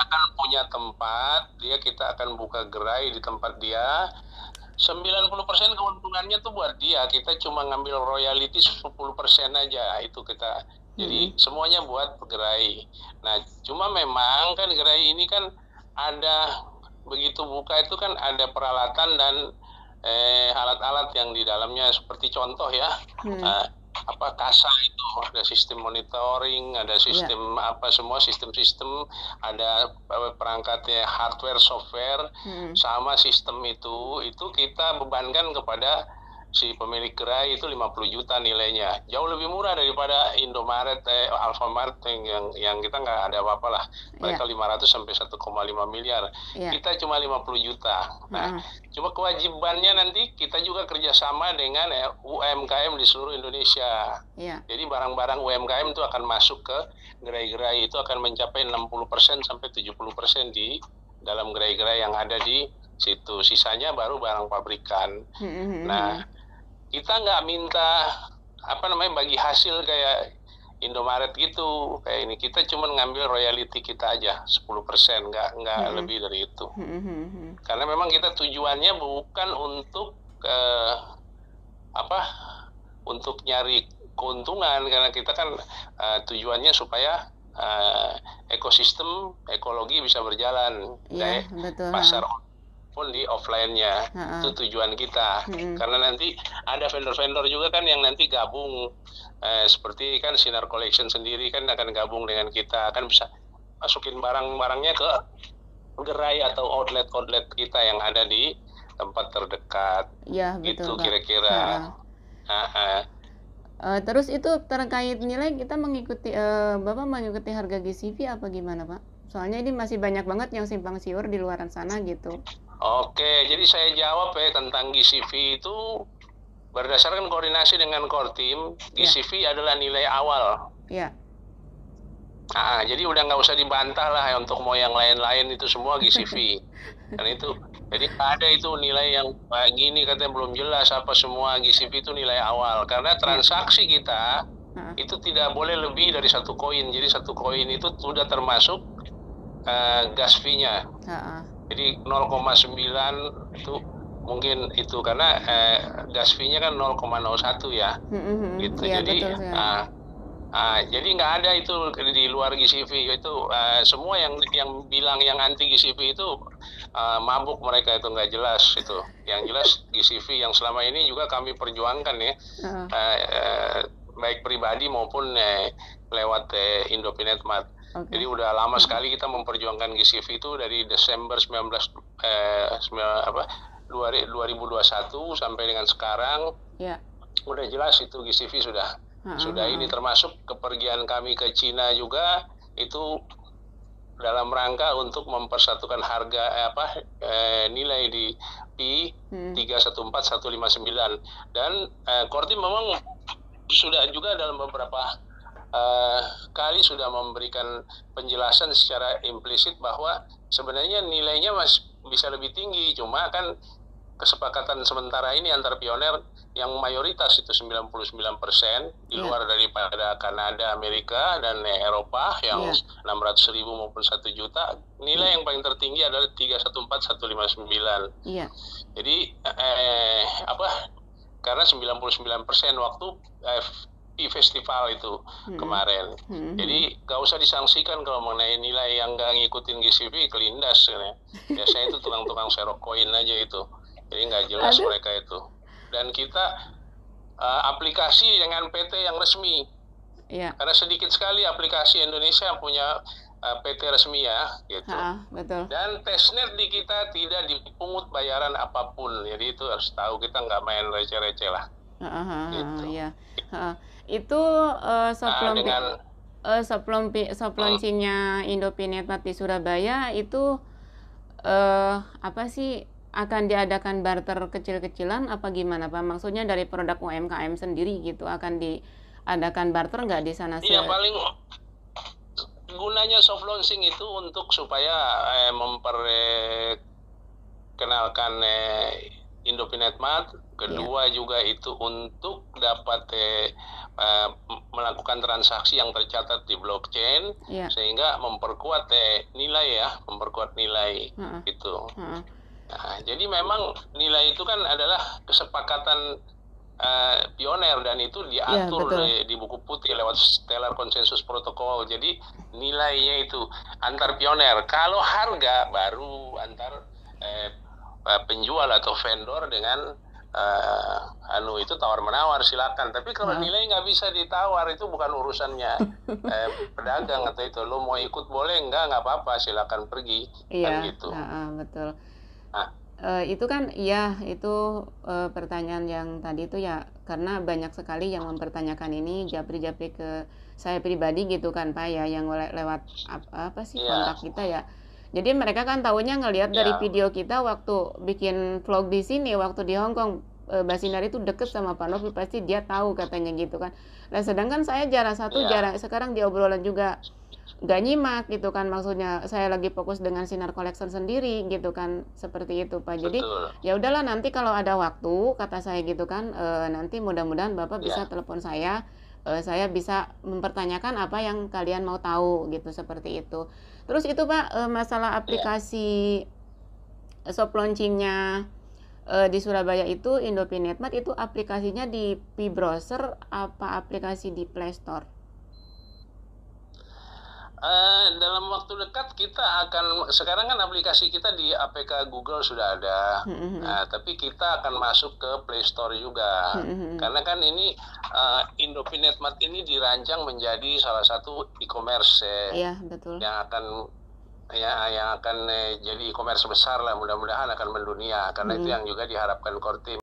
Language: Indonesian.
akan punya tempat, kita akan buka gerai di tempat dia. 90% keuntungannya tuh buat dia. Kita cuma ngambil royalty 10% aja. Itu kita. Jadi semuanya buat gerai. Nah, cuma memang kan gerai ini kan ada, begitu buka itu kan ada peralatan dan alat-alat yang di dalamnya, seperti contoh ya, kasa itu ada sistem monitoring, ada sistem semua sistem-sistem, ada perangkatnya hardware, software, sama sistem itu kita bebankan kepada si pemilik gerai. Itu 50 juta nilainya, jauh lebih murah daripada Indomaret, Alfamart yang kita nggak ada apa-apa lah. Mereka 500 sampai 1,5 miliar. Kita cuma 50 juta. Nah, cuma kewajibannya nanti kita juga kerjasama dengan UMKM di seluruh Indonesia. Jadi barang-barang UMKM itu akan masuk ke gerai-gerai, itu akan mencapai 60% sampai 70% di dalam gerai-gerai yang ada di situ. Sisanya baru barang pabrikan. Nah, kita nggak minta bagi hasil kayak Indomaret gitu, kayak ini. Kita cuma ngambil royalty kita aja 10%, nggak lebih dari itu. Karena memang kita tujuannya bukan untuk untuk nyari keuntungan, karena kita kan tujuannya supaya ekosistem ekologi bisa berjalan, pasar pun di offline-nya. Itu tujuan kita. Karena nanti ada vendor-vendor juga kan yang nanti gabung, seperti kan Sinar Collection sendiri kan akan gabung dengan kita, kan bisa masukin barang-barangnya ke gerai atau outlet kita yang ada di tempat terdekat. Gitu kira-kira. Terus itu terkait nilai, kita mengikuti Bapak mengikuti harga GCV apa gimana, Pak? Soalnya ini masih banyak banget yang simpang siur di luaran sana gitu. Oke, jadi saya jawab tentang GCV itu berdasarkan koordinasi dengan Kortim. GCV adalah nilai awal. Jadi udah nggak usah dibantah lah untuk mau yang lain-lain, itu semua GCV. Dan itu, jadi ada itu nilai yang gini katanya belum jelas apa, semua GCV itu nilai awal. Karena transaksi kita itu tidak boleh lebih dari 1 koin. Jadi 1 koin itu sudah termasuk gas fee-nya. Jadi 0,9 itu mungkin itu, karena gas fee-nya kan 0,01 ya. Gitu. Jadi jadi nggak ada itu di luar GCV itu. Semua yang bilang yang anti GCV itu mabuk, mereka itu nggak jelas itu. Yang jelas GCV yang selama ini juga kami perjuangkan ya, baik pribadi maupun lewat Indopinet Mart. Jadi udah lama sekali kita memperjuangkan GCV itu dari Desember 2021 sampai dengan sekarang. Udah jelas itu GCV sudah ini, termasuk kepergian kami ke Cina juga itu dalam rangka untuk mempersatukan harga nilai di P 314159. Dan Kortim memang sudah juga dalam beberapa kali sudah memberikan penjelasan secara implisit bahwa sebenarnya nilainya masih bisa lebih tinggi, cuma kan kesepakatan sementara ini antar pioner yang mayoritas itu 99% di luar daripada Kanada, Amerika, dan Eropa yang 600.000 maupun 1 juta. Nilai yang paling tertinggi adalah 314159. Jadi karena 99% waktu festival itu kemarin. Jadi gak usah disangsikan kalau mengenai nilai yang gak ngikutin GCV, kelindas ya. Biasanya itu tukang-tukang serok koin aja itu. Jadi nggak jelas mereka itu. Dan kita aplikasi dengan PT yang resmi. Karena sedikit sekali aplikasi Indonesia yang punya PT resmi ya, gitu. Betul. Dan testnet di kita tidak dipungut bayaran apapun. Jadi itu harus tahu, kita nggak main receh-receh lah. Gitu. Itu soft launchingnya Indopinet Mart di Surabaya itu apa sih, akan diadakan barter kecil-kecilan apa gimana Pak? Maksudnya dari produk UMKM sendiri gitu akan diadakan barter nggak di sana? Iya, paling gunanya soft launching itu untuk supaya memperkenalkan Indopinet Mart Kedua juga itu untuk dapat melakukan transaksi yang tercatat di blockchain, sehingga memperkuat nilai ya, memperkuat nilai itu. Nah, jadi memang nilai itu kan adalah kesepakatan pioner, dan itu diatur di buku putih lewat Stellar Consensus Protocol. Jadi nilainya itu antar pioner. Kalau harga baru antar penjual atau vendor dengan itu tawar menawar, silakan. Tapi kalau nilai nggak bisa ditawar, itu bukan urusannya pedagang atau itu. Lo mau ikut boleh, nggak apa-apa, silakan pergi. Iya, kan gitu. Betul. Itu kan itu pertanyaan yang tadi itu ya, karena banyak sekali yang mempertanyakan ini, japri-japri ke saya pribadi gitu kan Pak ya, yang lewat apa sih kontak kita ya. Jadi mereka kan taunya ngelihat dari video kita waktu bikin vlog di sini, waktu di Hong Kong, Mbak Sinar itu deket sama Pak Novi, pasti dia tahu katanya gitu kan. Nah sedangkan saya jarang sekarang di obrolan juga gak nyimak gitu kan, maksudnya saya lagi fokus dengan Sinar Collection sendiri gitu kan, seperti itu Pak. Jadi ya udahlah, nanti kalau ada waktu, kata saya gitu kan, nanti mudah-mudahan Bapak bisa telepon saya bisa mempertanyakan apa yang kalian mau tahu gitu, seperti itu. Terus itu Pak, masalah aplikasi soft launchingnya di Surabaya itu, Indopinet Mart itu aplikasinya di P-Browser apa aplikasi di Play Store? Dalam waktu dekat kita akan, sekarang kan aplikasi kita di APK Google sudah ada, tapi kita akan masuk ke Play Store juga, karena kan ini Indopinet Mart ini dirancang menjadi salah satu e-commerce yang akan jadi e-commerce besar lah, mudah-mudahan akan mendunia, karena itu yang juga diharapkan core team.